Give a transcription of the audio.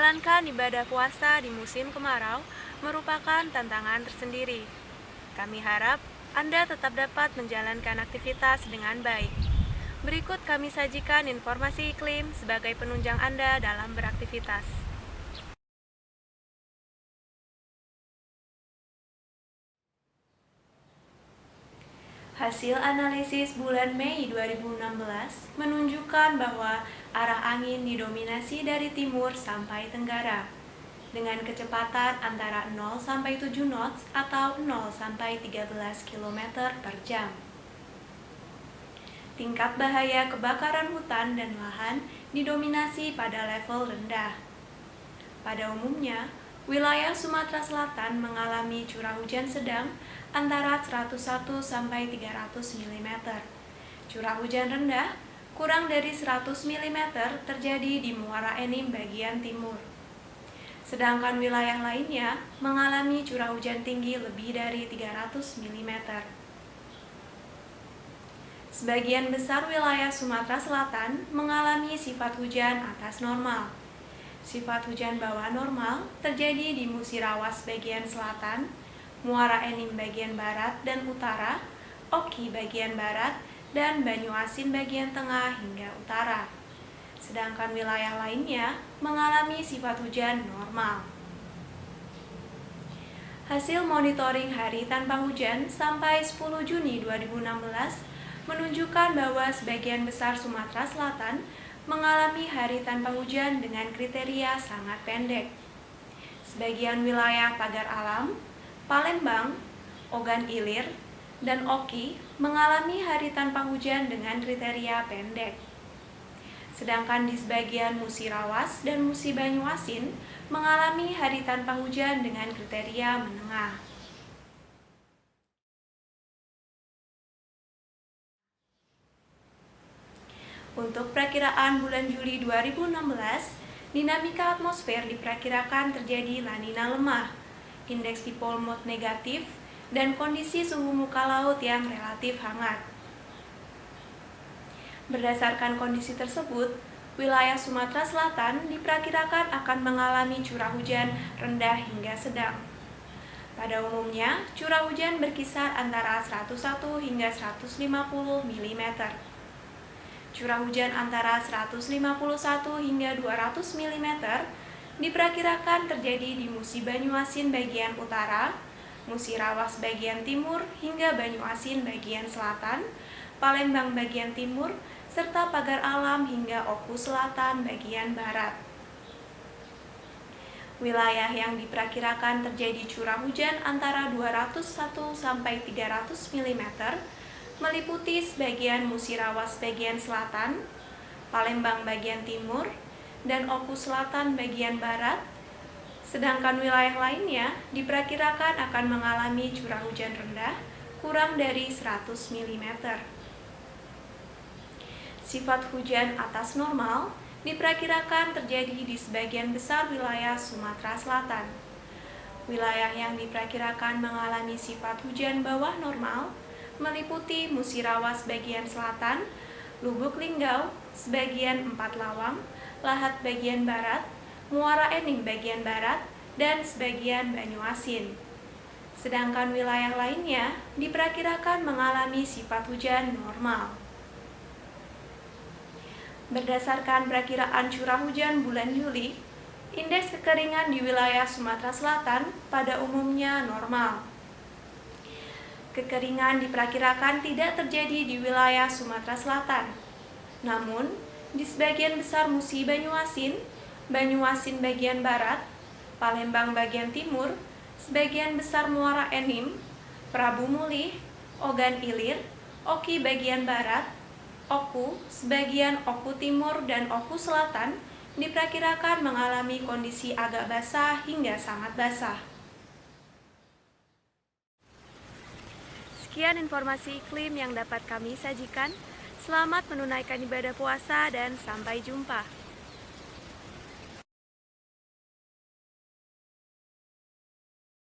Menjalankan ibadah puasa di musim kemarau merupakan tantangan tersendiri. Kami harap Anda tetap dapat menjalankan aktivitas dengan baik. Berikut kami sajikan informasi iklim sebagai penunjang Anda dalam beraktivitas. Hasil analisis bulan Mei 2016 menunjukkan bahwa arah angin didominasi dari timur sampai tenggara dengan kecepatan antara 0 sampai 7 knots atau 0 sampai 13 km per jam. Tingkat bahaya kebakaran hutan dan lahan didominasi pada level rendah. Pada umumnya, wilayah Sumatera Selatan mengalami curah hujan sedang antara 101 sampai 300 mm. Curah hujan rendah kurang dari 100 mm terjadi di Muara Enim bagian timur. Sedangkan wilayah lainnya mengalami curah hujan tinggi lebih dari 300 mm. Sebagian besar wilayah Sumatera Selatan mengalami sifat hujan atas normal. Sifat hujan bawah normal terjadi di Musirawas bagian selatan, Muara Enim bagian barat dan utara, Oki bagian barat, dan Banyuasin bagian tengah hingga utara. Sedangkan wilayah lainnya mengalami sifat hujan normal. Hasil monitoring hari tanpa hujan sampai 10 Juni 2016 menunjukkan bahwa sebagian besar Sumatera Selatan mengalami hari tanpa hujan dengan kriteria sangat pendek. Sebagian wilayah Pagar Alam, Palembang, Ogan Ilir, dan Oki mengalami hari tanpa hujan dengan kriteria pendek. Sedangkan di sebagian Musirawas dan Musi Banyuasin mengalami hari tanpa hujan dengan kriteria menengah. Untuk perakiraan bulan Juli 2016, dinamika atmosfer diperkirakan terjadi La Nina lemah, indeks dipol mode negatif, dan kondisi suhu muka laut yang relatif hangat. Berdasarkan kondisi tersebut, wilayah Sumatera Selatan diperkirakan akan mengalami curah hujan rendah hingga sedang. Pada umumnya, curah hujan berkisar antara 101 hingga 150 mm. Curah hujan antara 151 hingga 200 mm diperkirakan terjadi di Musi Banyuasin bagian utara, Musirawas bagian timur hingga Banyuasin bagian selatan, Palembang bagian timur, serta Pagar Alam hingga Oku Selatan bagian barat. Wilayah yang diperkirakan terjadi curah hujan antara 201 sampai 300 mm meliputi sebagian Musirawas bagian selatan, Palembang bagian timur, dan Oku Selatan bagian barat. Sedangkan wilayah lainnya diperkirakan akan mengalami curah hujan rendah kurang dari 100 mm. Sifat hujan atas normal diperkirakan terjadi di sebagian besar wilayah Sumatera Selatan. Wilayah yang diperkirakan mengalami sifat hujan bawah normal meliputi Musirawas bagian selatan, Lubuk Linggau, sebagian Empat Lawang, Lahat bagian barat, Muara Enim bagian barat, dan sebagian Banyuasin. Sedangkan wilayah lainnya diperkirakan mengalami sifat hujan normal. Berdasarkan perakiraan curah hujan bulan Juli, indeks kekeringan di wilayah Sumatera Selatan pada umumnya normal. Kekeringan diperkirakan tidak terjadi di wilayah Sumatera Selatan. Namun, di sebagian besar Musi Banyuasin, Banyuasin bagian barat, Palembang bagian timur, sebagian besar Muara Enim, Prabu Mulih, Ogan Ilir, Oki bagian barat, Oku, sebagian Oku timur, dan Oku selatan diperkirakan mengalami kondisi agak basah hingga sangat basah. Sekian informasi iklim yang dapat kami sajikan. Selamat menunaikan ibadah puasa dan sampai jumpa.